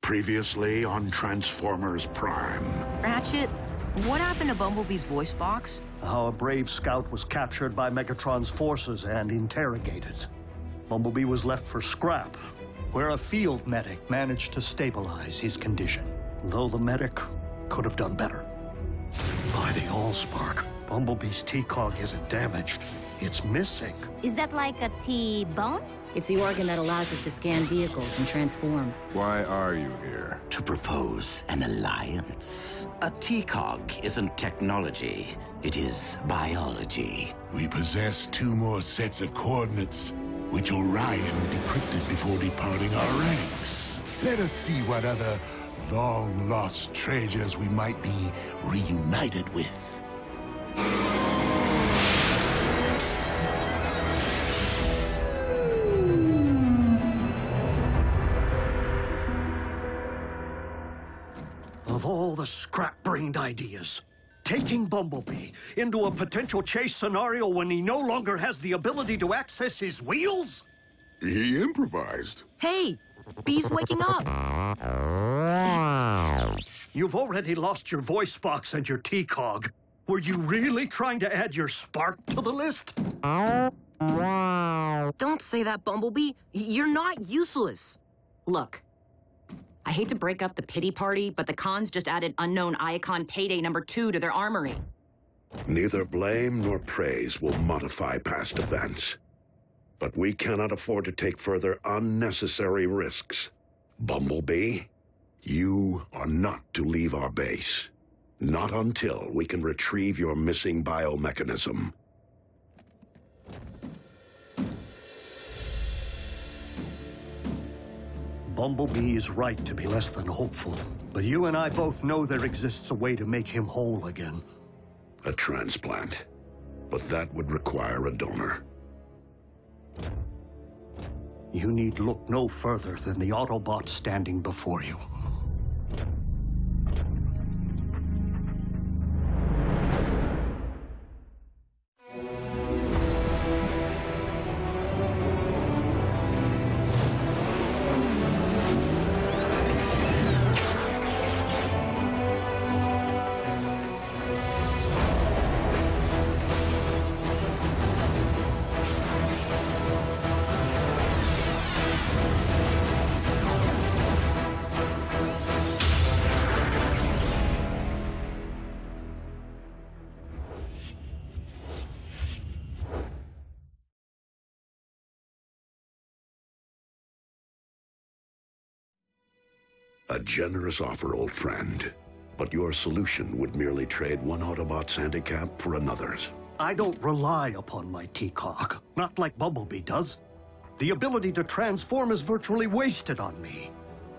Previously on Transformers Prime. Ratchet, what happened to Bumblebee's voice box? How a brave scout was captured by Megatron's forces and interrogated. Bumblebee was left for scrap, where a field medic managed to stabilize his condition. Though the medic could have done better. By the Allspark, Bumblebee's T-cog isn't damaged. It's missing. Is that like a T-bone? It's the organ that allows us to scan vehicles and transform. Why are you here? To propose an alliance. A T-cog isn't technology, it is biology. We possess 2 more sets of coordinates, which Orion decrypted before departing our ranks. Let us see what other long-lost treasures we might be reunited with. Of all the scrap-brained ideas, taking Bumblebee into a potential chase scenario when he no longer has the ability to access his wheels? He improvised. Hey, Bee's waking up. You've already lost your voice box and your T-cog. Were you really trying to add your spark to the list? Don't say that, Bumblebee. You're not useless. Look, I hate to break up the pity party, but the cons just added Unknown Icon Payday #2 to their armory. Neither blame nor praise will modify past events. But we cannot afford to take further unnecessary risks. Bumblebee, you are not to leave our base. Not until we can retrieve your missing biomechanism. Bumblebee is right to be less than hopeful, but you and I both know there exists a way to make him whole again. A transplant. But that would require a donor. You need look no further than the Autobot standing before you. A generous offer, old friend. But your solution would merely trade one Autobot's handicap for another's. I don't rely upon my T-cog, not like Bumblebee does. The ability to transform is virtually wasted on me.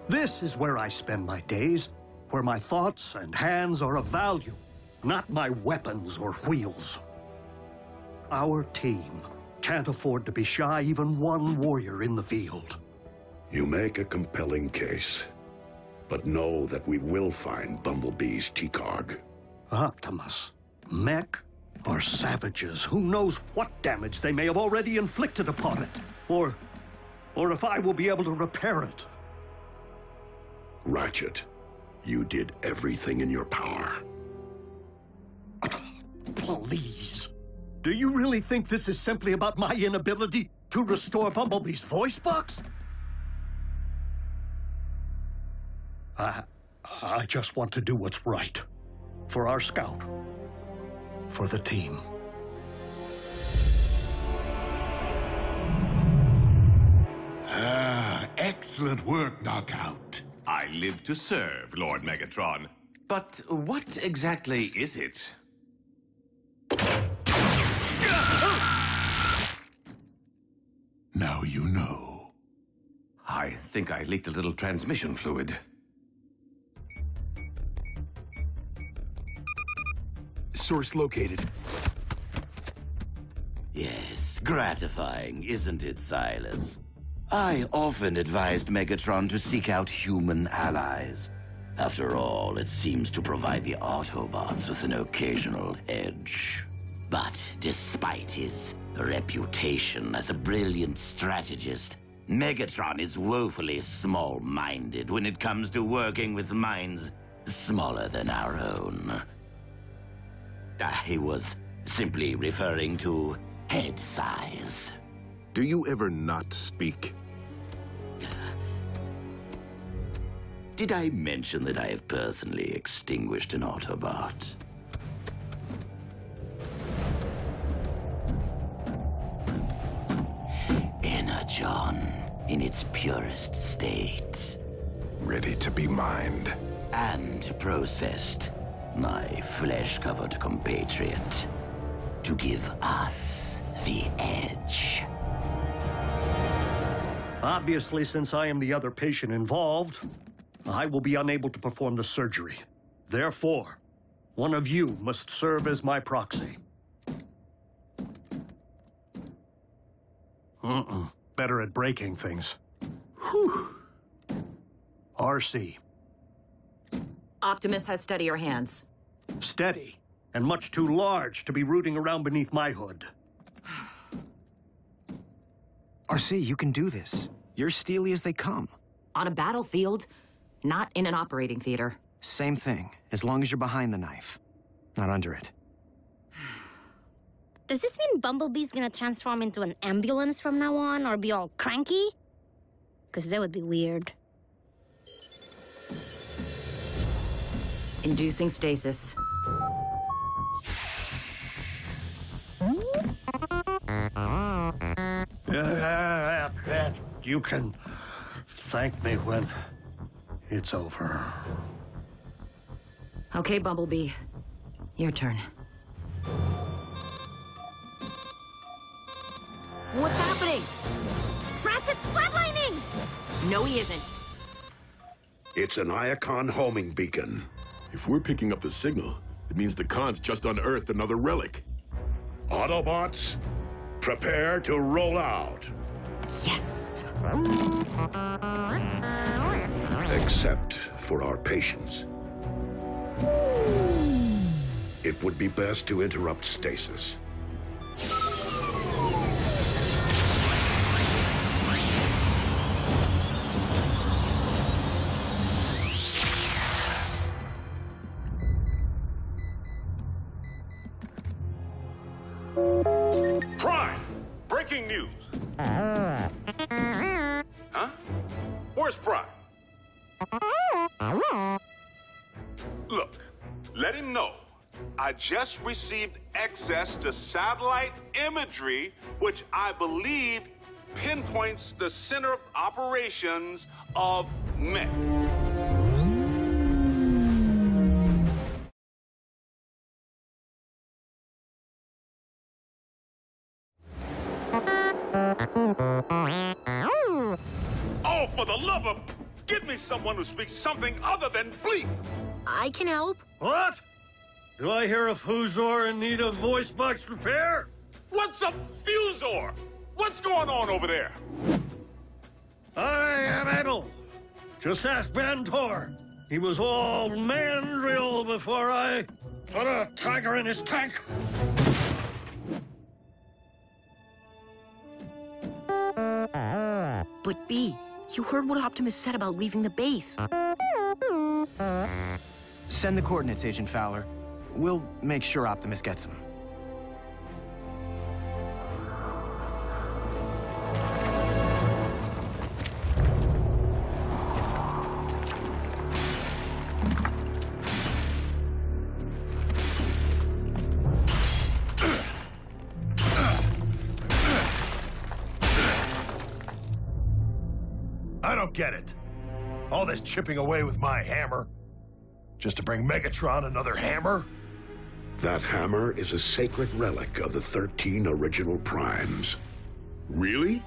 This is where I spend my days, where my thoughts and hands are of value, not my weapons or wheels. Our team can't afford to be shy even one warrior in the field. You make a compelling case. But know that we will find Bumblebee's T-cog. Optimus, Mech, or savages, who knows what damage they may have already inflicted upon it. Or if I will be able to repair it. Ratchet, you did everything in your power. Please. Do you really think this is simply about my inability to restore Bumblebee's voice box? I just want to do what's right. For our scout. For the team. Excellent work, Knockout. I live to serve, Lord Megatron. But what exactly is it? Now you know. I think I leaked a little transmission fluid. Source located. Yes, gratifying, isn't it, Silas? I often advised Megatron to seek out human allies. After all, it seems to provide the Autobots with an occasional edge. But despite his reputation as a brilliant strategist, Megatron is woefully small-minded when it comes to working with minds smaller than our own. I was simply referring to head size. Do you ever not speak? Did I mention that I have personally extinguished an Autobot? Energon in its purest state. Ready to be mined. And processed, my flesh-covered compatriot, to give us the edge. Obviously, since I am the other patient involved, I will be unable to perform the surgery. Therefore, one of you must serve as my proxy. Better at breaking things. Whew. RC. Optimus has steadier hands. Steady, and much too large to be rooting around beneath my hood. RC, you can do this. You're steely as they come. On a battlefield, not in an operating theater. Same thing, as long as you're behind the knife, not under it. Does this mean Bumblebee's gonna transform into an ambulance from now on, or be all cranky? Because that would be weird. Inducing stasis. You can thank me when it's over. Okay, Bumblebee. Your turn. What's happening? Ratchet's flatlining! No, he isn't. It's an Iacon homing beacon. If we're picking up the signal, it means the Khan's just unearthed another relic. Autobots, prepare to roll out. Yes! Except for our patients. It would be best to interrupt stasis. Prime! Breaking news! Huh? Where's Prime? Look, let him know. I just received access to satellite imagery, which I believe pinpoints the center of operations of Mech. Oh, for the love of... Give me someone who speaks something other than bleep! I can help. What? Do I hear a Fuzor in need of voice box repair? What's a Fuzor? What's going on over there? I am able. Just ask Bantor. He was all mandrill before I put a tiger in his tank. But B, you heard what Optimus said about leaving the base. Send the coordinates, Agent Fowler. We'll make sure Optimus gets them. I don't get it. All this chipping away with my hammer. Just to bring Megatron another hammer? That hammer is a sacred relic of the 13 original Primes. Really?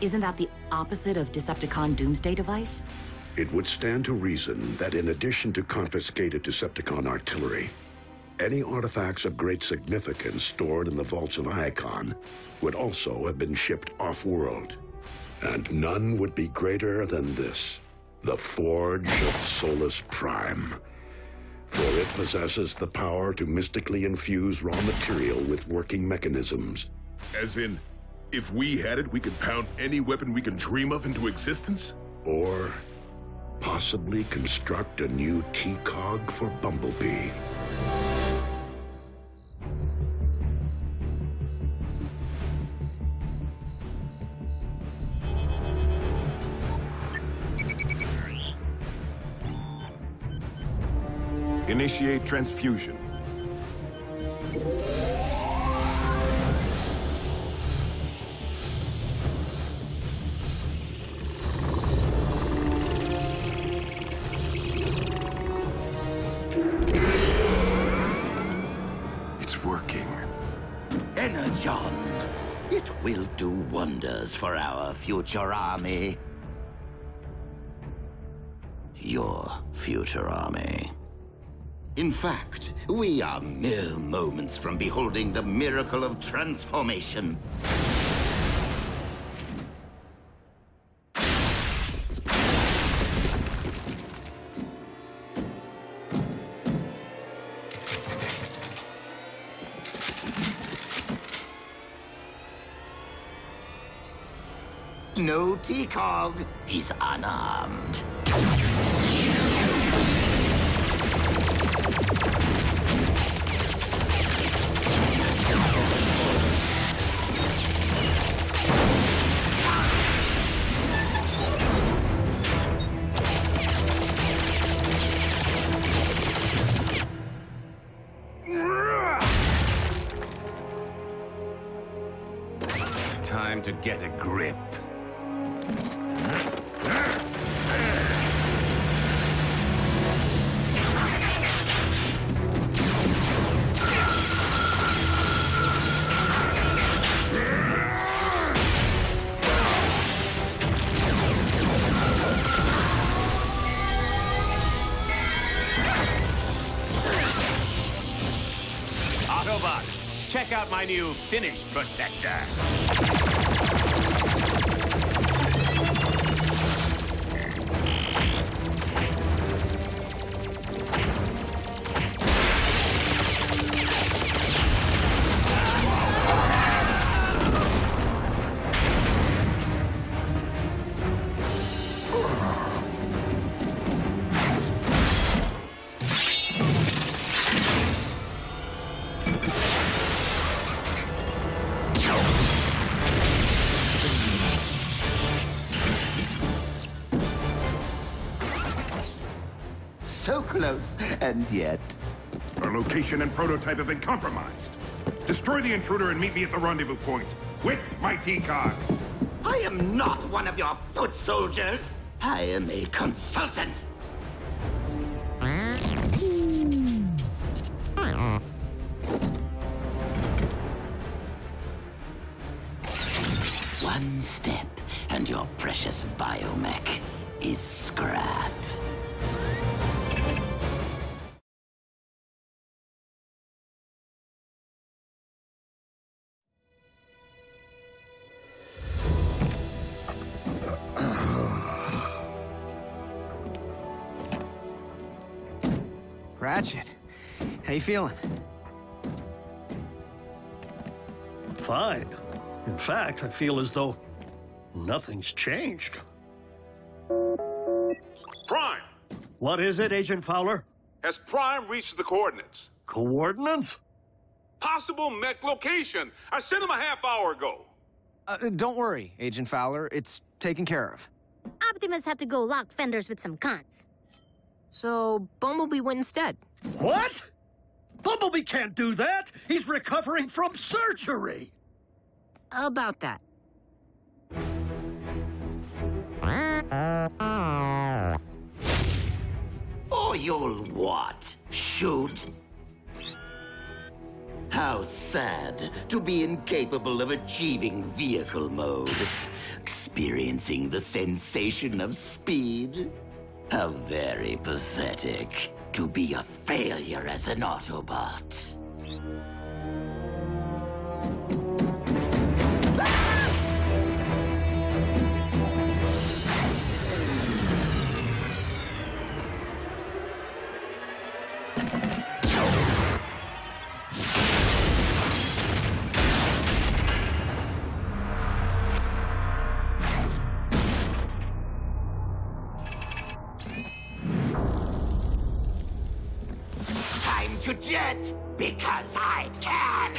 Isn't that the opposite of Decepticon Doomsday Device? It would stand to reason that in addition to confiscated Decepticon artillery, any artifacts of great significance stored in the vaults of Iacon would also have been shipped off-world. And none would be greater than this, the Forge of Solus Prime. For it possesses the power to mystically infuse raw material with working mechanisms. As in, If we had it, we could pound any weapon we can dream of into existence? Or possibly construct a new T-cog for Bumblebee. Initiate transfusion. It's working. Energon. It will do wonders for our future army. Your future army. In fact, we are mere moments from beholding the miracle of transformation. No T-cog. He's unarmed. Time to get a grip. Autobots, check out my new Finish Protector. So close, and yet... Our location and prototype have been compromised. Destroy the intruder and meet me at the rendezvous point with my T-cog. I am not one of your foot soldiers. I am a consultant. One step, and your precious biomech is scrap. Ratchet, how you feeling? Fine. In fact, I feel as though nothing's changed. Prime! What is it, Agent Fowler? Has Prime reached the coordinates? Coordinates? Possible mech location. I sent him a half hour ago. Don't worry, Agent Fowler. It's taken care of. Optimus had to go lock fenders with some cons. So Bumblebee went instead. What? Bumblebee can't do that! He's recovering from surgery! About that. Or you'll what? Shoot? How sad to be incapable of achieving vehicle mode. Experiencing the sensation of speed. How very pathetic to be a failure as an Autobot. going to jet because I can!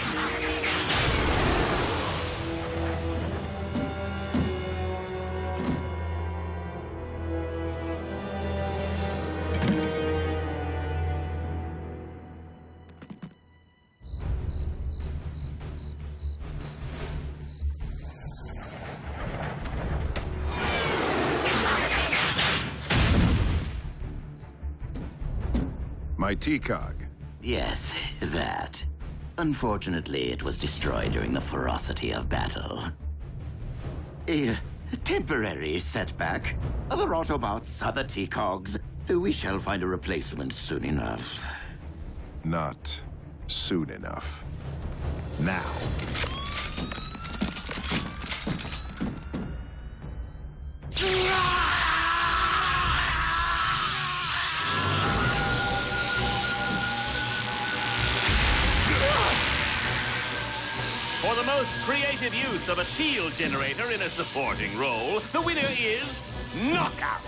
My T-Cog. Yes, that. Unfortunately, it was destroyed during the ferocity of battle. A temporary setback. Other Autobots, other T-Cogs. We shall find a replacement soon enough. Not soon enough. Now. For the most creative use of a shield generator in a supporting role, the winner is Knockout.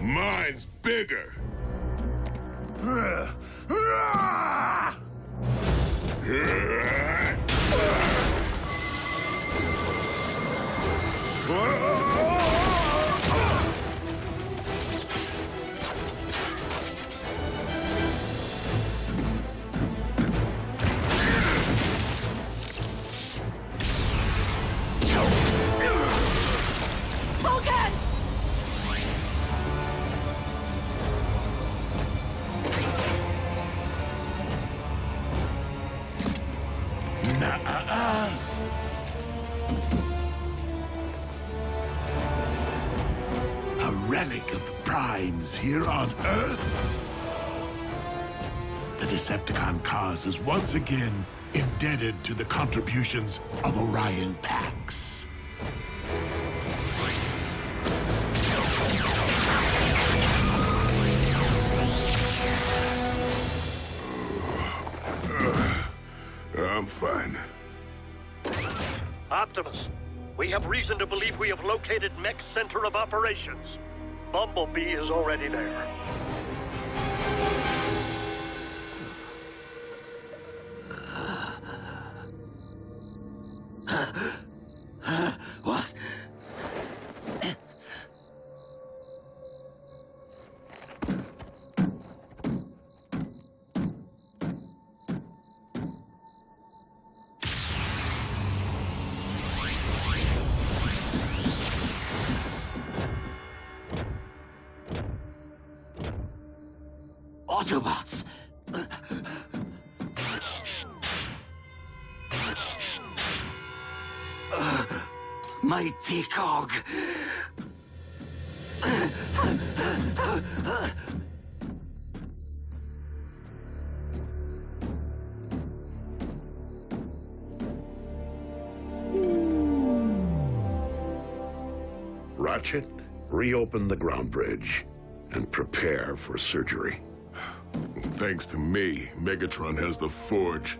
Mine's bigger. Vulcan! A relic of Prime's here on Earth? The Decepticon cause is once again indebted to the contributions of Orion Pax. I'm fine. Optimus, we have reason to believe we have located Mech's center of operations. Bumblebee is already there. What? Autobots! My T-Cog! Ratchet, reopen the ground bridge and prepare for surgery. Thanks to me, Megatron has the Forge.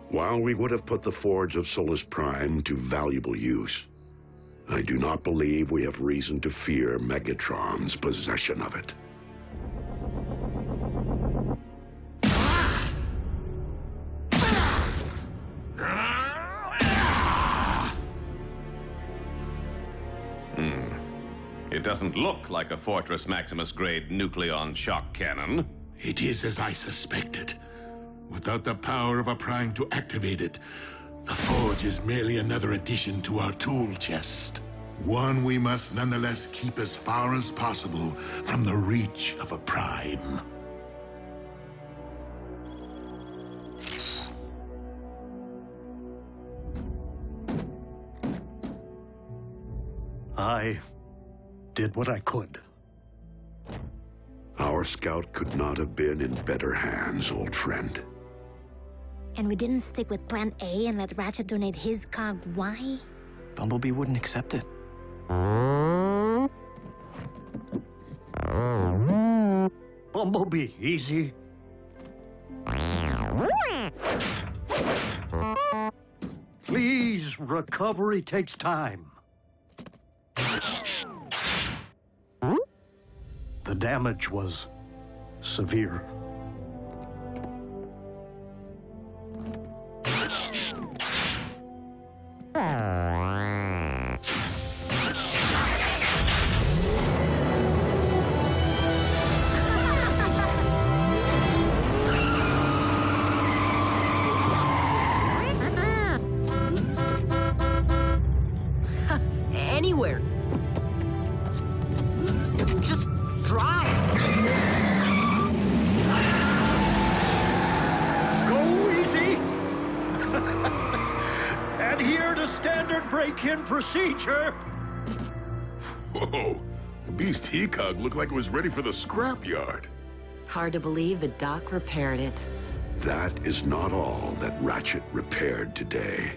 While we would have put the Forge of Solus Prime to valuable use, I do not believe we have reason to fear Megatron's possession of it. It doesn't look like a Fortress Maximus-grade nucleon shock cannon. It is as I suspected. Without the power of a Prime to activate it, the Forge is merely another addition to our tool chest. One we must nonetheless keep as far as possible from the reach of a Prime. I did what I could. Our scout could not have been in better hands, old friend. And we didn't stick with Plan A and let Ratchet donate his cog. Why? Bumblebee wouldn't accept it. Bumblebee, easy. Please, recovery takes time. The damage was severe. Anywhere. Just drive. Go easy. Adhere to standard break-in procedure. Whoa. The beast He-Cog looked like it was ready for the scrapyard. Hard to believe the doc repaired it. That is not all that Ratchet repaired today.